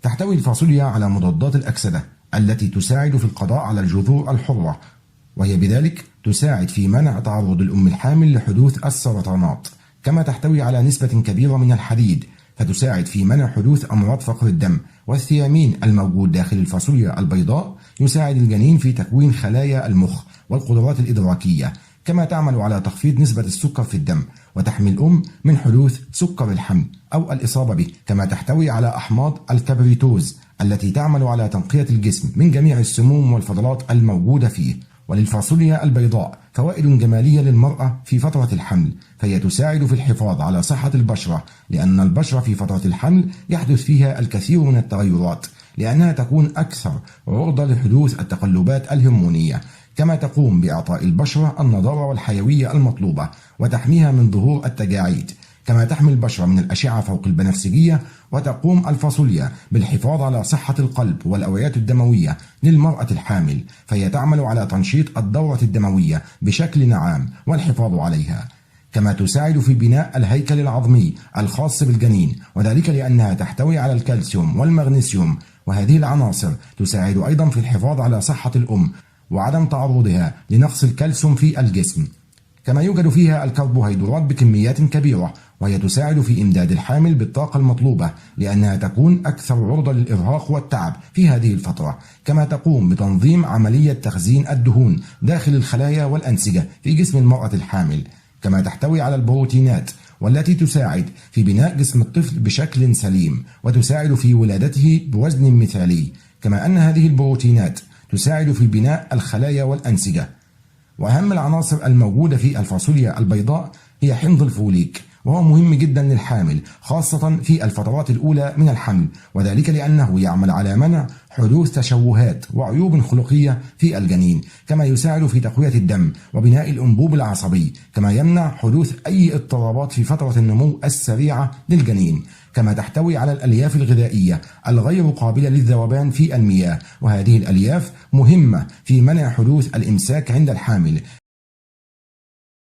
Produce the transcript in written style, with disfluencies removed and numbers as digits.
تحتوي الفاصوليا على مضادات الأكسدة التي تساعد في القضاء على الجذور الحرة، وهي بذلك تساعد في منع تعرض الأم الحامل لحدوث السرطانات. كما تحتوي على نسبة كبيرة من الحديد فتساعد في منع حدوث أمراض فقر الدم. والثيامين الموجود داخل الفاصوليا البيضاء يساعد الجنين في تكوين خلايا المخ والقدرات الإدراكية. كما تعمل على تخفيض نسبة السكر في الدم وتحمي الأم من حدوث سكر الحمل أو الإصابة به. كما تحتوي على أحماض الكبريتوز التي تعمل على تنقية الجسم من جميع السموم والفضلات الموجودة فيه. وللفاصوليا البيضاء فوائد جمالية للمرأة في فترة الحمل، فهي تساعد في الحفاظ على صحة البشرة، لأن البشرة في فترة الحمل يحدث فيها الكثير من التغيرات، لأنها تكون أكثر عرضة لحدوث التقلبات الهرمونية. كما تقوم بإعطاء البشرة النضارة والحيوية المطلوبة وتحميها من ظهور التجاعيد. كما تحمي البشرة من الأشعة فوق البنفسجية. وتقوم الفاصوليا بالحفاظ على صحة القلب والأوعية الدموية للمرأة الحامل، فهي تعمل على تنشيط الدورة الدموية بشكل نعام والحفاظ عليها. كما تساعد في بناء الهيكل العظمي الخاص بالجنين، وذلك لأنها تحتوي على الكالسيوم والمغنيسيوم، وهذه العناصر تساعد أيضا في الحفاظ على صحة الأم وعدم تعرضها لنقص الكالسيوم في الجسم. كما يوجد فيها الكربوهيدرات بكميات كبيرة، وهي تساعد في إمداد الحامل بالطاقة المطلوبة لأنها تكون أكثر عرضة للإرهاق والتعب في هذه الفترة. كما تقوم بتنظيم عملية تخزين الدهون داخل الخلايا والأنسجة في جسم المرأة الحامل. كما تحتوي على البروتينات والتي تساعد في بناء جسم الطفل بشكل سليم وتساعد في ولادته بوزن مثالي. كما أن هذه البروتينات تساعد في بناء الخلايا والأنسجة. وأهم العناصر الموجودة في الفاصوليا البيضاء هي حمض الفوليك، وهو مهم جدا للحامل خاصة في الفترات الأولى من الحمل، وذلك لأنه يعمل على منع حدوث تشوهات وعيوب خلقية في الجنين. كما يساعد في تقوية الدم وبناء الأنبوب العصبي. كما يمنع حدوث أي اضطرابات في فترة النمو السريعة للجنين. كما تحتوي على الألياف الغذائية الغير قابلة للذوبان في المياه، وهذه الألياف مهمة في منع حدوث الإمساك عند الحامل،